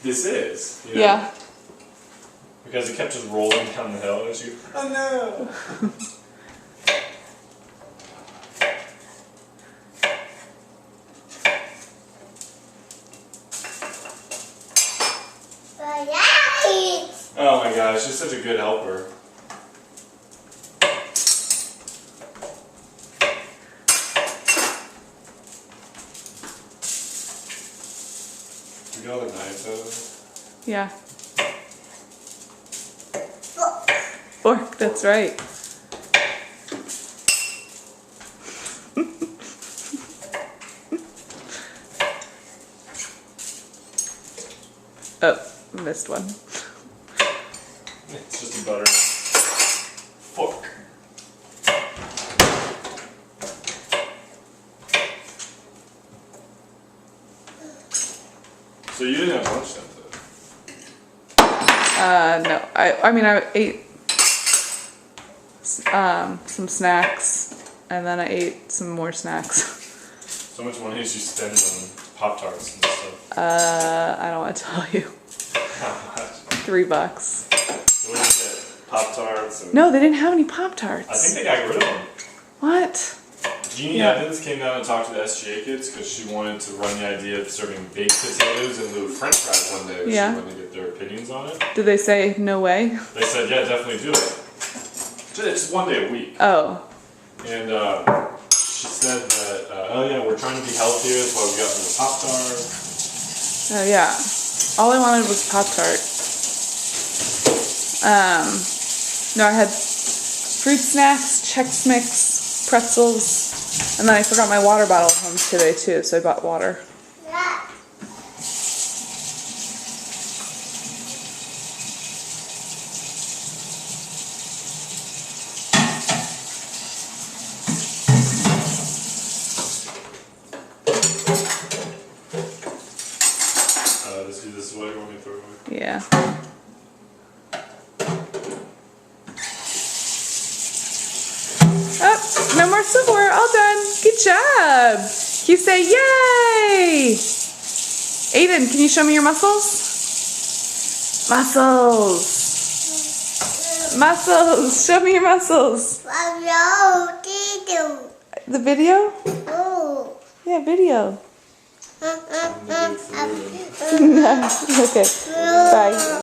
this is. You know? Yeah. Because it kept just rolling down the hill, and she, oh no! Oh my gosh, she's such a good helper. We got all the knives out of it? Yeah. Fork, that's right. Oh, missed one. It's just a butter fork. So you didn't have lunch then today? No. I mean, I ate some snacks, and then I ate some more snacks. So much money did you spend on Pop-Tarts and stuff? I don't want to tell you. How much? $3. What did you get? Pop-Tarts? And No, they didn't have any Pop-Tarts. I think they got rid of them. What? Jeannie Evans came down and talked to the SGA kids because she wanted to run the idea of serving baked potatoes in lieu of French fries one day. Yeah. She wanted to get their opinions on it. Did they say no way? They said, yeah, definitely do it. It's 1 day a week. Oh. And she said that, oh yeah, we're trying to be healthier, that's why we got rid of Pop-Tart. Oh yeah. All I wanted was Pop-Tart. No, I had fruit snacks, Chex Mix, pretzels, and then I forgot my water bottle at home today too, so I bought water. This is what I want me to throw away. Yeah. Oh, no more silverware. All done. Good job. You say yay. Aidan, can you show me your muscles? Muscles. Muscles. Show me your muscles. The video? Yeah, video. Okay. Bye.